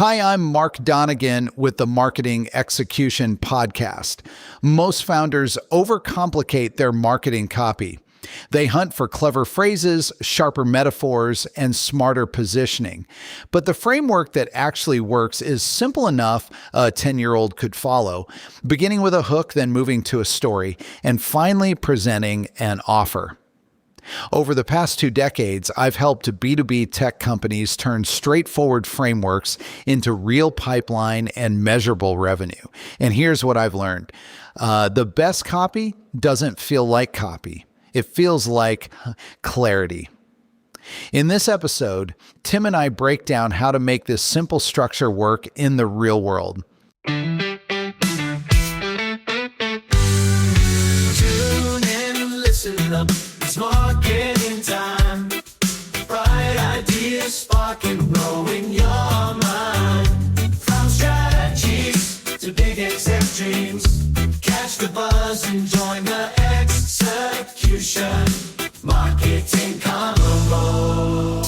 Hi, I'm Mark Donegan with the Marketing Execution Podcast. Most founders overcomplicate their marketing copy. They hunt for clever phrases, sharper metaphors, and smarter positioning. But the framework that actually works is simple enough a 10-year-old could follow, beginning with a hook, then moving to a story, and finally presenting an offer. Over the past 2 decades, I've helped B2B tech companies turn straightforward frameworks into real pipeline and measurable revenue. And here's what I've learned. The best copy doesn't feel like copy. It feels like clarity. In this episode, Tim and I break down how to make this simple structure work in the real world. Tune in, listen up. It's marketing time. Bright ideas sparking, blowing your mind. From strategies to big exec dreams. Catch the buzz and join the execution. Marketing convo.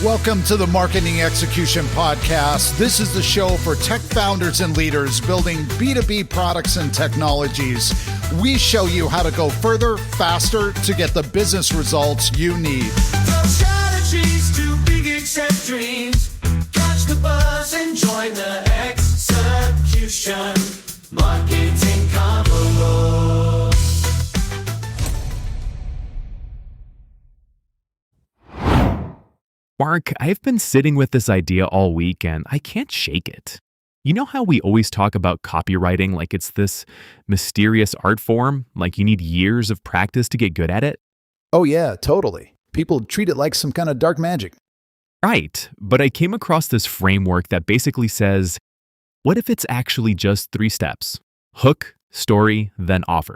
Welcome to the Marketing Execution Podcast. This is the show for tech founders and leaders building B2B products and technologies. We show you how to go further, faster to get the business results you need. From strategies to big exec dreams. Catch the buzz and join the execution. Marketing convo. Mark, I've been sitting with this idea all week and I can't shake it. You know how we always talk about copywriting like it's this mysterious art form, like you need years of practice to get good at it? Oh yeah, totally. People treat it like some kind of dark magic. Right, but I came across this framework that basically says, what if it's actually just 3 steps? Hook, story, then offer.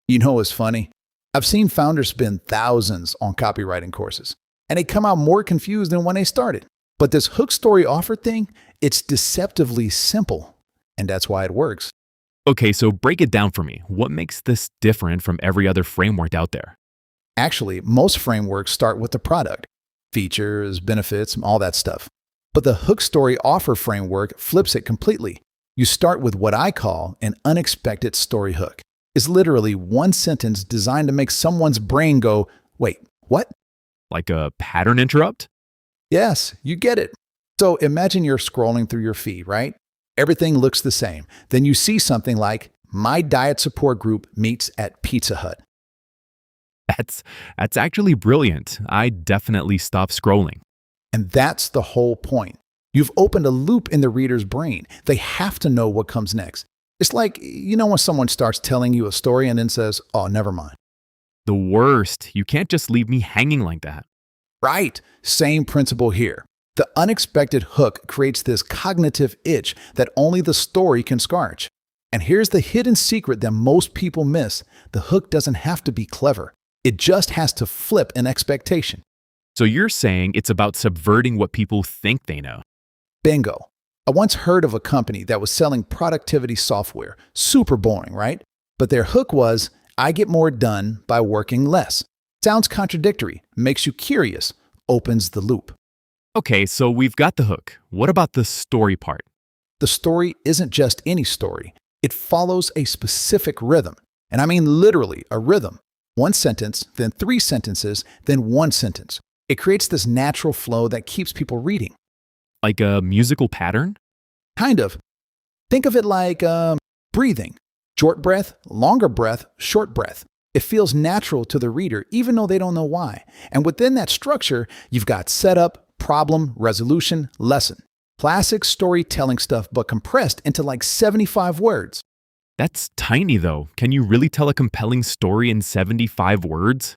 You know what's funny? I've seen founders spend thousands on copywriting courses, and they come out more confused than when they started. But this hook, story, offer thing, it's deceptively simple, and that's why it works. Okay, so break it down for me. What makes this different from every other framework out there? Actually, most frameworks start with the product, features, benefits, all that stuff. But the hook, story, offer framework flips it completely. You start with what I call an unexpected story hook. It's literally one sentence designed to make someone's brain go, wait, what? Like a pattern interrupt? Yes, you get it. So imagine you're scrolling through your feed, right? Everything looks the same. Then you see something like, my diet support group meets at Pizza Hut. That's actually brilliant. I definitely stopped scrolling. And that's the whole point. You've opened a loop in the reader's brain. They have to know what comes next. It's like, when someone starts telling you a story and then says, oh, never mind. The worst. You can't just leave me hanging like that. Right. Same principle here. The unexpected hook creates this cognitive itch that only the story can scratch. And here's the hidden secret that most people miss. The hook doesn't have to be clever. It just has to flip an expectation. So you're saying it's about subverting what people think they know. Bingo. I once heard of a company that was selling productivity software. Super boring, right? But their hook was, I get more done by working less. Sounds contradictory, makes you curious, opens the loop. Okay, so we've got the hook. What about the story part? The story isn't just any story. It follows a specific rhythm. And I mean literally a rhythm. 1 sentence, then 3 sentences, then 1 sentence. It creates this natural flow that keeps people reading. Like a musical pattern? Kind of. Think of it like breathing. Short breath, longer breath, short breath. It feels natural to the reader, even though they don't know why. And within that structure, you've got setup, problem, resolution, lesson. Classic storytelling stuff, but compressed into like 75 words. That's tiny though. Can you really tell a compelling story in 75 words?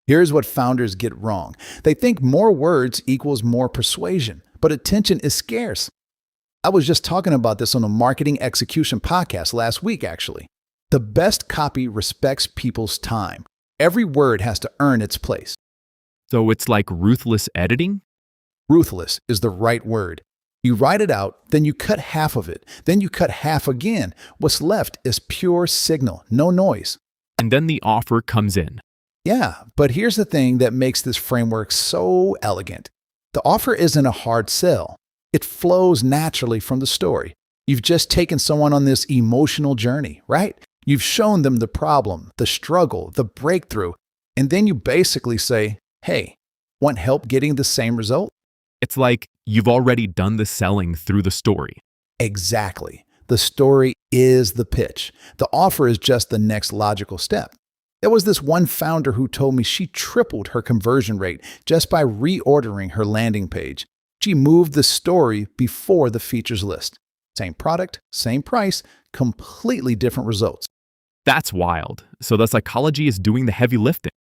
Here's what founders get wrong. They think more words equals more persuasion, but attention is scarce. I was just talking about this on the Marketing Execution Podcast last week, actually. The best copy respects people's time. Every word has to earn its place. So it's like ruthless editing? Ruthless is the right word. You write it out, then you cut half of it, then you cut half again. What's left is pure signal, no noise. And then the offer comes in. Yeah, but here's the thing that makes this framework so elegant. The offer isn't a hard sell. It flows naturally from the story. You've just taken someone on this emotional journey, right? You've shown them the problem, the struggle, the breakthrough, and then you basically say, hey, want help getting the same result? It's like you've already done the selling through the story. Exactly. The story is the pitch. The offer is just the next logical step. There was this one founder who told me she tripled her conversion rate just by reordering her landing page. She moved the story before the features list. Same product, same price, completely different results. That's wild. So the psychology is doing the heavy lifting.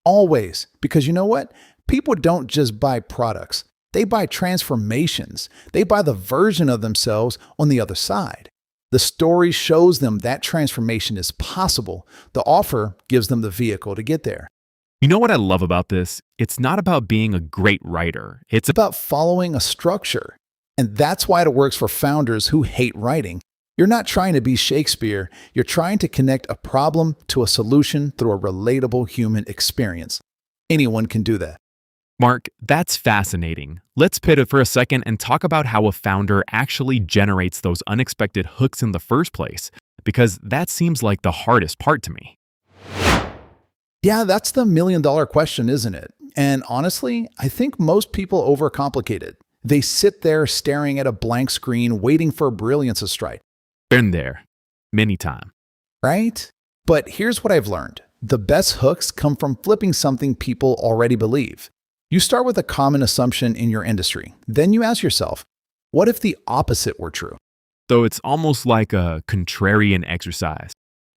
Always. Because you know what? People don't just buy products. They buy transformations. They buy the version of themselves on the other side. The story shows them that transformation is possible. The offer gives them the vehicle to get there. You know what I love about this? It's not about being a great writer. It's It's about following a structure. And that's why it works for founders who hate writing. You're not trying to be Shakespeare. You're trying to connect a problem to a solution through a relatable human experience. Anyone can do that. Mark, that's fascinating. Let's pivot for a second and talk about how a founder actually generates those unexpected hooks in the first place, because that seems like the hardest part to me. Yeah, that's the million-dollar question, isn't it? And honestly, I think most people overcomplicate it. They sit there staring at a blank screen, waiting for brilliance to strike, Been there. Many times. right? But here's what I've learned. The best hooks come from flipping something people already believe. You start with a common assumption in your industry. Then you ask yourself, what if the opposite were true? So it's almost like a contrarian exercise.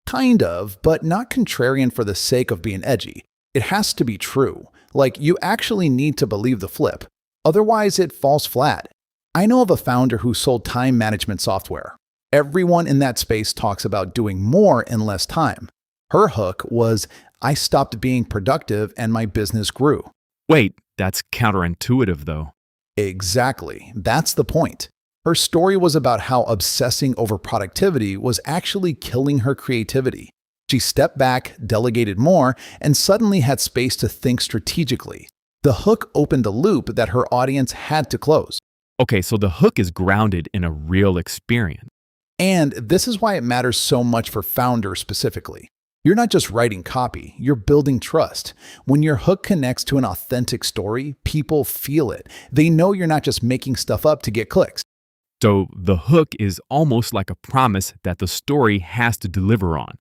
Kind of, but not contrarian for the sake of being edgy. It has to be true. Like, you actually need to believe the flip. Otherwise, it falls flat. I know of a founder who sold time management software. Everyone in that space talks about doing more in less time. Her hook was, I stopped being productive and my business grew. Wait, that's counterintuitive though. Exactly. That's the point. Her story was about how obsessing over productivity was actually killing her creativity. She stepped back, delegated more, and suddenly had space to think strategically. The hook opened a loop that her audience had to close. Okay, so the hook is grounded in a real experience. And this is why it matters so much for founders specifically. You're not just writing copy, you're building trust. When your hook connects to an authentic story, people feel it. They know you're not just making stuff up to get clicks. So the hook is almost like a promise that the story has to deliver on.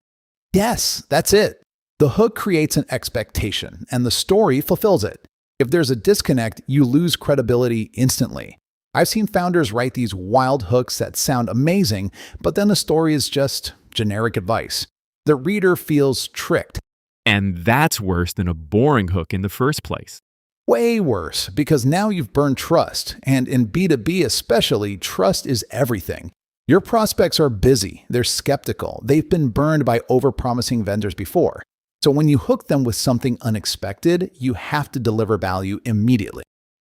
Yes, that's it. The hook creates an expectation, and the story fulfills it. If there's a disconnect, you lose credibility instantly. I've seen founders write these wild hooks that sound amazing, but then the story is just generic advice. The reader feels tricked. And that's worse than a boring hook in the first place. Way worse, because now you've burned trust, and in B2B especially, trust is everything. Your prospects are busy, they're skeptical, they've been burned by overpromising vendors before. So when you hook them with something unexpected, you have to deliver value immediately.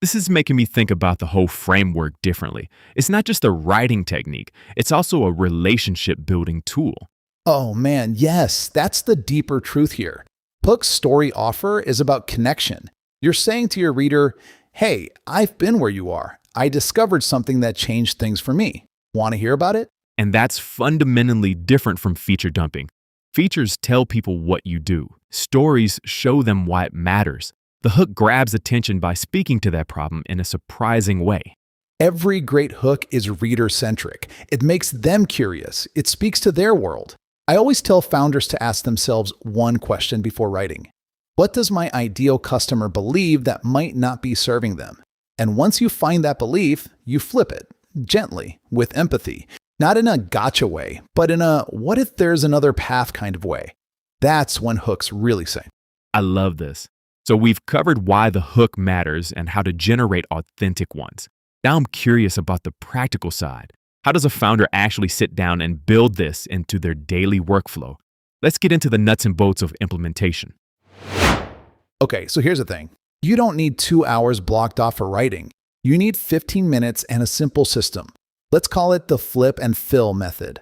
This is making me think about the whole framework differently. It's not just a writing technique, it's also a relationship building tool. Oh man, yes, that's the deeper truth here. Hook's story offer is about connection. You're saying to your reader, hey, I've been where you are. I discovered something that changed things for me. Want to hear about it? And that's fundamentally different from feature dumping. Features tell people what you do. Stories show them why it matters. The hook grabs attention by speaking to that problem in a surprising way. Every great hook is reader-centric. It makes them curious. It speaks to their world. I always tell founders to ask themselves one question before writing. What does my ideal customer believe that might not be serving them? And once you find that belief, you flip it, gently, with empathy. Not in a gotcha way, but in a what if there's another path kind of way. That's when hooks really sing. I love this. So we've covered why the hook matters and how to generate authentic ones. Now I'm curious about the practical side. How does a founder actually sit down and build this into their daily workflow? Let's get into the nuts and bolts of implementation. Okay, so here's the thing. You don't need 2 hours blocked off for writing. You need 15 minutes and a simple system. Let's call it the flip and fill method.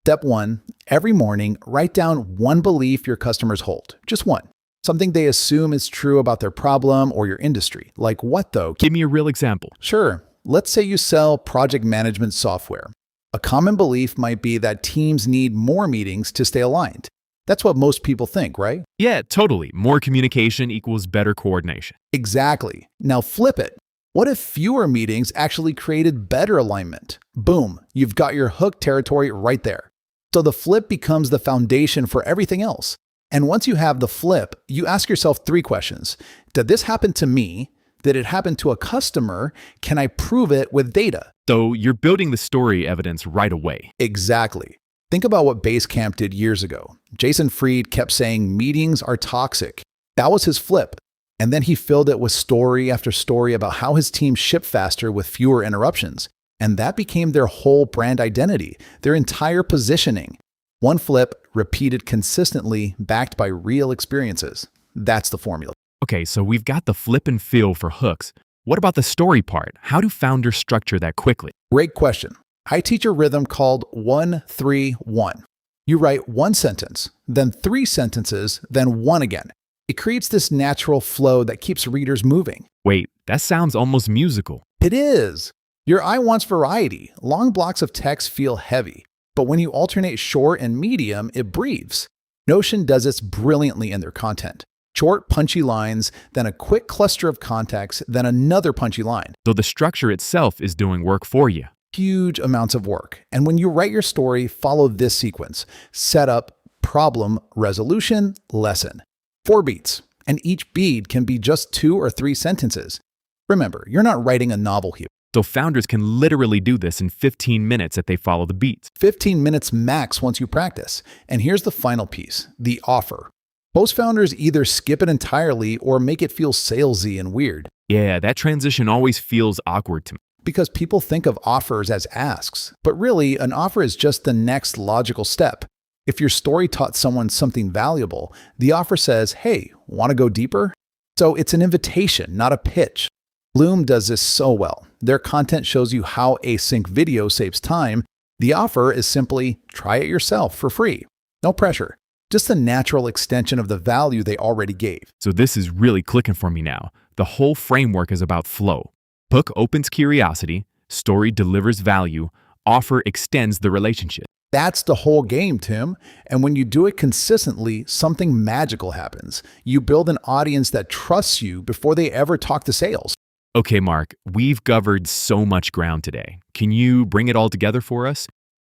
Step 1, every morning, write down one belief your customers hold. Just one. Something they assume is true about their problem or your industry. Like what though? Give me a real example. Sure. Let's say you sell project management software. A common belief might be that teams need more meetings to stay aligned. That's what most people think, right? Yeah, totally. More communication equals better coordination. Exactly. Now flip it. What if fewer meetings actually created better alignment? Boom, you've got your hook territory right there. So the flip becomes the foundation for everything else. And once you have the flip, you ask yourself 3 questions. Did this happen to me? Did it happen to a customer? Can I prove it with data? So you're building the story evidence right away. Exactly. Think about what Basecamp did years ago. Jason Fried kept saying meetings are toxic. That was his flip. And then he filled it with story after story about how his team shipped faster with fewer interruptions. And that became their whole brand identity, their entire positioning. One flip repeated consistently, backed by real experiences. That's the formula. Okay, so we've got the flip and feel for hooks. What about the story part? How do founders structure that quickly? Great question. I teach a rhythm called 1-3-1. You write 1 sentence, then 3 sentences, then 1 again. It creates this natural flow that keeps readers moving. Wait, that sounds almost musical. It is. Your eye wants variety. Long blocks of text feel heavy. But when you alternate short and medium, it breathes. Notion does this brilliantly in their content. Short, punchy lines, then a quick cluster of context, then another punchy line. So the structure itself is doing work for you. Huge amounts of work. And when you write your story, follow this sequence. Setup, problem, resolution, lesson. 4 beats. And each beat can be just 2 or 3 sentences. Remember, you're not writing a novel here. So founders can literally do this in 15 minutes if they follow the beats. 15 minutes max once you practice. And here's the final piece, the offer. Most founders either skip it entirely or make it feel salesy and weird. Yeah, that transition always feels awkward to me. Because people think of offers as asks. But really, an offer is just the next logical step. If your story taught someone something valuable, the offer says, hey, want to go deeper? So it's an invitation, not a pitch. Loom does this so well. Their content shows you how async video saves time. The offer is simply try it yourself for free. No pressure. Just a natural extension of the value they already gave. So this is really clicking for me now. The whole framework is about flow. Hook opens curiosity, story delivers value, offer extends the relationship. That's the whole game, Tim. And when you do it consistently, something magical happens. You build an audience that trusts you before they ever talk to sales. Okay, Mark, we've covered so much ground today. Can you bring it all together for us?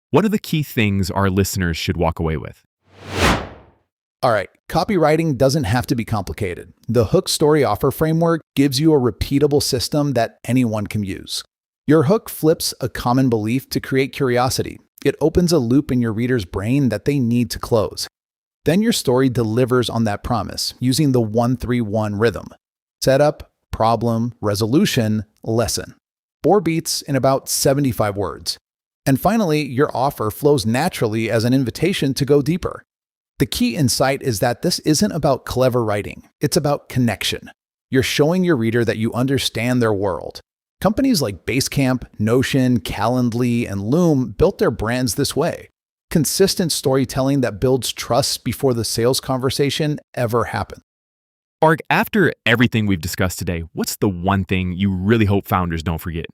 What are the key things our listeners should walk away with? All right, copywriting doesn't have to be complicated. The hook story offer framework gives you a repeatable system that anyone can use. Your hook flips a common belief to create curiosity. It opens a loop in your reader's brain that they need to close. Then your story delivers on that promise using the 1-3-1 rhythm. Setup, problem, resolution, lesson. 4 beats in about 75 words. And finally, your offer flows naturally as an invitation to go deeper. The key insight is that this isn't about clever writing. It's about connection. You're showing your reader that you understand their world. Companies like Basecamp, Notion, Calendly, and Loom built their brands this way. Consistent storytelling that builds trust before the sales conversation ever happens. Mark, after everything we've discussed today, what's the one thing you really hope founders don't forget?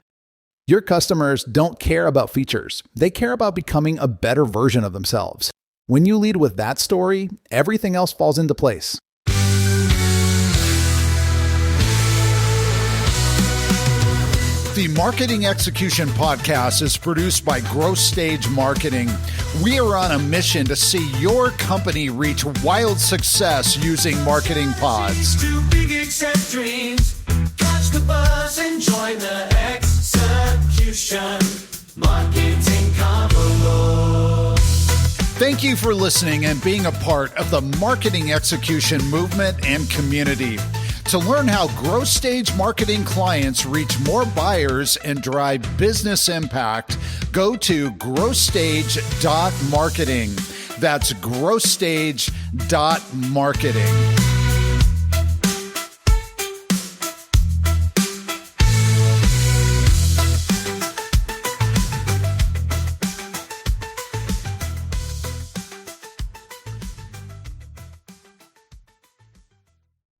Your customers don't care about features. They care about becoming a better version of themselves. When you lead with that story, everything else falls into place. The Marketing Execution Podcast is produced by Growth Stage Marketing. We are on a mission to see your company reach wild success using marketing pods. Too big, accept dreams. Catch the buzz and join the execution. Marketing Convo. Thank you for listening and being a part of the marketing execution movement and community. To learn how growth stage marketing clients reach more buyers and drive business impact, go to growthstage.marketing. That's growthstage.marketing.